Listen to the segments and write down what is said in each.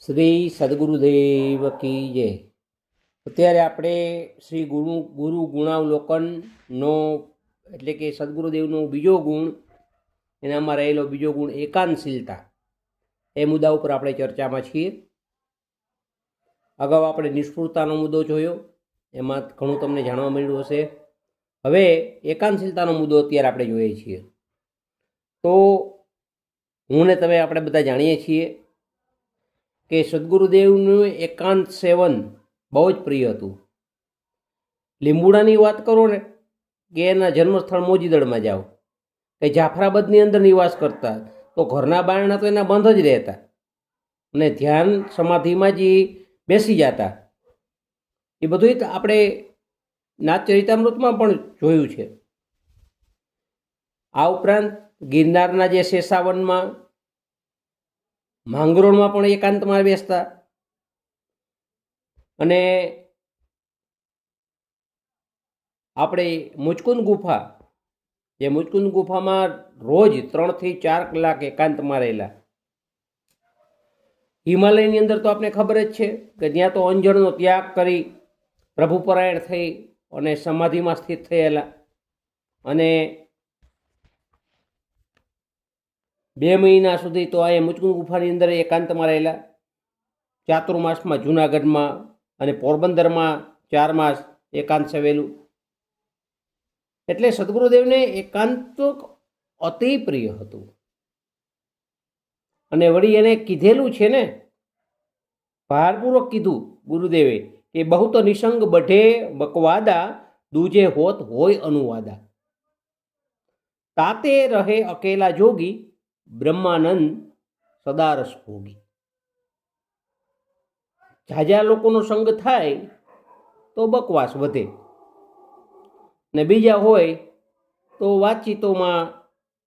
શ્રી સદગુરુદેવ કી જય. અત્યારે આપણે શ્રી ગુરુ ગુણાવલોકનનો એટલે કે સદગુરુદેવનો બીજો ગુણ, એનામાં રહેલો બીજો ગુણ એકાંતશીલતા, એ મુદ્દા ઉપર આપણે ચર્ચામાં છીએ. અગાઉ આપણે નિષ્ફળતાનો મુદ્દો જોયો, એમાં ઘણું તમને જાણવા મળ્યું હશે. હવે એકાંતશીલતાનો મુદ્દો અત્યારે આપણે જોઈએ છીએ. તો હું ને તમે આપણે બધા જાણીએ છીએ કે સદગુરુદેવનું એકાંત સેવન બહુ જ પ્રિય હતું. લીંબુડાની વાત કરો ને કે એના જન્મસ્થળ મોજીદળમાં જાઓ, કે જાફરાબાદની અંદર નિવાસ કરતા, તો ઘરના બારણા તો એના બંધ જ રહેતા અને ધ્યાન સમાધિમાં જ બેસી જતા. એ બધું આપણે નાથચરિતામૃતમાં પણ જોયું છે. આ ઉપરાંત ગિરનારના જે શેષાવનમાં, માંગરોળમાં પણ એકાંતમાં બેસતા. અને આપણે મુચકુંદ ગુફા, જે મુચકુંદ ગુફામાં રોજ 3 થી 4 કલાક એકાંતમાં રહેલા. હિમાલયની અંદર તો આપણે ખબર જ છે કે ત્યાં તો અંજણનો ત્યાગ કરી પ્રભુપરાયણ થઈ અને સમાધિમાં સ્થિત થયેલા. અને 2 મહિના સુધી તો આ મુચકુંદ ગુફાની અંદર એકાંતમાં રહેલા. ચાતુર્માસમાં જૂનાગઢમાં અને પોરબંદરમાં 4 માસ એકાંત સેવેલું. એટલે સદગુરુદેવને એકાંત અતિ પ્રિય હતું. અને વળી એને કીધેલું છે ને, ભારપૂર્વક કીધું ગુરુદેવે કે બહુ તો નિસંગ બઢે બકવાદા, દૂજે હોત હોય અનુવાદા. તાતે રહે અકેલા જોગી, બ્રહ્માનંદ સદારસ ભોગી. ઝાઝા લોકોનો સંગ થાય તો બકવાસ વધે, ને બીજા હોય તો વાતચીતોમાં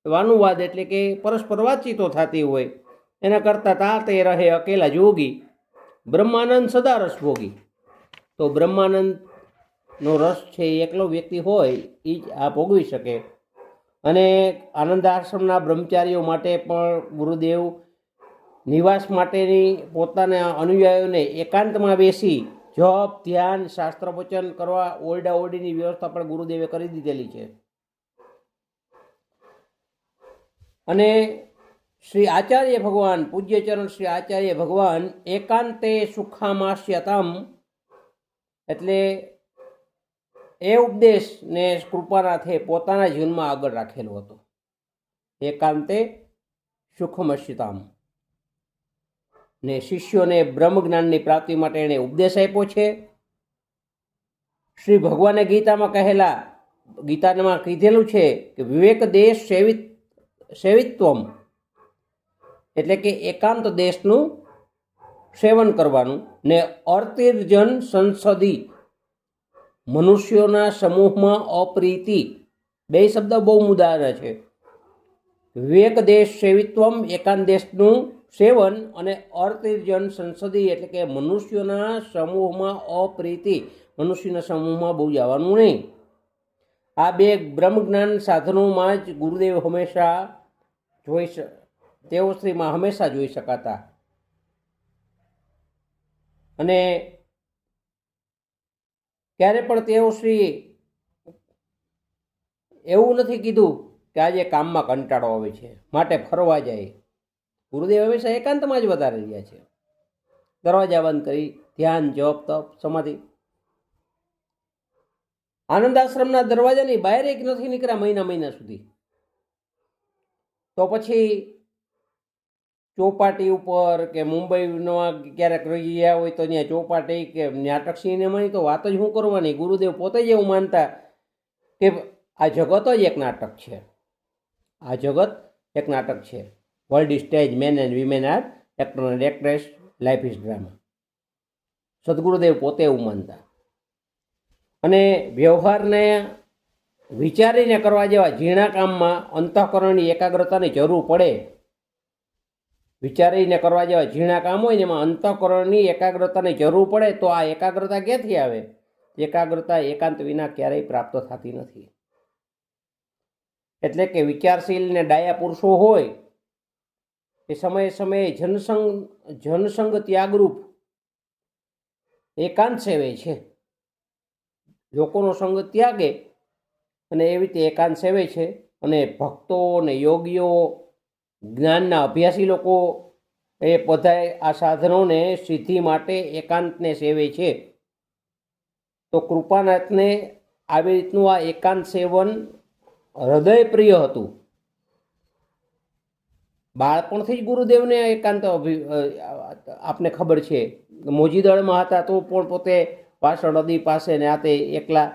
અનુવાદ એટલે કે પરસ્પર વાતચીતો થતી હોય. એના કરતાં તાતે રહે અકેલા જોગી, બ્રહ્માનંદ સદારસ ભોગી. તો બ્રહ્માનંદનો રસ છે એ એકલો વ્યક્તિ હોય એ જ આ ભોગવી શકે. અને આનંદ આશ્રમના બ્રહ્મચારીઓ માટે પણ ગુરુદેવ નિવાસ માટેની પોતાના અનુયાયીઓને એકાંતમાં બેસી જપ, ધ્યાન, શાસ્ત્ર વચન કરવા ઓરડા ઓરડીની વ્યવસ્થા પણ ગુરુદેવે કરી દીધેલી છે. અને શ્રી આચાર્ય ભગવાન, પૂજ્યચરણ શ્રી આચાર્ય ભગવાન એકાંતે સુખામાસ્યતામ, એટલે એ ઉપદેશને કૃપાનાથે પોતાના જીવનમાં આગળ રાખેલો હતો. એકાંતે સુખમસ્યતામ. ને શિષ્યોને બ્રહ્મ જ્ઞાનની પ્રાપ્તિ માટે એણે ઉપદેશ આપ્યો છે. શ્રી ભગવાને ગીતામાં કીધેલું છે કે વિવેક દેશ સેવિત્વમ, એટલે કે એકાંત દેશનું સેવન કરવાનું. ને અર્તિર્જન સંસદી, મનુષ્યોના સમૂહમાં અપ્રીતિ. 2 શબ્દ બહુ મુદ્દાના છે. વિવેક દેશ સેવિત્વમ, એકાંત દેશનું સેવન, અને અર્તિર્જન સંસદી એટલે કે મનુષ્યોના સમૂહમાં અપ્રીતિ, મનુષ્યના સમૂહમાં બહુ જવાનું નહીં. આ 2 બ્રહ્મજ્ઞાન સાધનોમાં જ ગુરુદેવ હંમેશા તેઓ શ્રીમાં હંમેશા જોઈ શકાતા. અને ક્યારે પણ તેઓ શ્રી એવું નથી કીધું કે આજે કામમાં કંટાળો આવે છે માટે ફરવા જાય. ગુરુદેવ હંમેશા એકાંતમાં જ વધારે રહ્યા છે. દરવાજા બંધ કરી ધ્યાન, જપ, તપ, સમાધિ. આનંદ આશ્રમના દરવાજાની બહાર એક નથી નીકળ્યા મહિના સુધી. તો પછી ચોપાટી ઉપર કે મુંબઈમાં ક્યારેક રહી ગયા હોય તો ત્યાં ચોપાટી કે નાટક સિનેમાની તો વાત જ શું કરવાની. ગુરુદેવ પોતે જ એવું માનતા કે આ જગત જ એક નાટક છે. આ જગત એક નાટક છે. World stage, men and women are actor and actress, life is drama. સદગુરુદેવ પોતે એવું માનતા. અને વ્યવહારને વિચારીને કરવા જેવા ઝીણા કામમાં અંતઃકરણની એકાગ્રતાની જરૂર પડે. વિચારીને કરવા જેવા ઝીણા કામ હોય ને એમાં અંતઃકરણની એકાગ્રતાની જરૂર પડે. તો આ એકાગ્રતા ક્યાંથી આવે? એકાગ્રતા એકાંત વિના ક્યારેય પ્રાપ્ત થતી નથી. એટલે કે વિચારશીલ ને ડાયા પુરુષો હોય એ સમયે સમયે જનસંગ ત્યાગરૂપ એકાંત સેવે છે. લોકોનો સંગ ત્યાગે અને એવી રીતે એકાંત સેવે છે. અને ભક્તો ને યોગીઓ, જ્ઞાનના અભ્યાસી લોકો એ બધાય આ સાધનોને સિદ્ધિ માટે એકાંતને સેવે છે. તો કૃપાનાથને આવી રીતનું આ એકાંત સેવન હૃદયપ્રિય હતું. બાળપણથી જ ગુરુદેવને એકાંત આપને ખબર છે. મોજીદળમાં હતા તો પણ પોતે પાછળ નદી પાસે ને આતે એકલા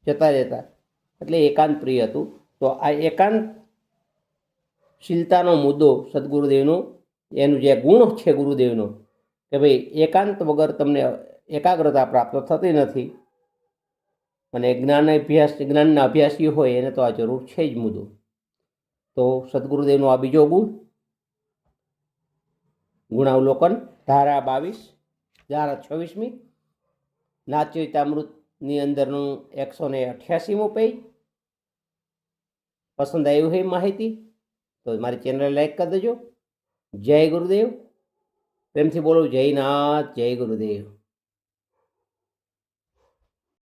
જતા રહેતા, એટલે એકાંત પ્રિય હતું. તો આ એકાંતશીલતાનો મુદ્દો સદગુરુદેવનો, એનું જે ગુણ છે ગુરુદેવનો, કે ભાઈ એકાંત વગર તમને એકાગ્રતા પ્રાપ્ત થતી નથી. અને જ્ઞાનના અભ્યાસી હોય એને તો આ જરૂર છે જ મુદ્દો. તો સદગુરુદેવનો આ બીજો ગુણાવલોકન, ધારા 22, ધારા 26મી, નાથચરિતામૃતની અંદરનું 188મું પેજ. પસંદ આવ્યું હોય માહિતી તો મારી ચેનલ લાઈક કરી દેજો. જય ગુરુદેવ. પ્રેમથી બોલો, જય નાથ, જય ગુરુદેવ.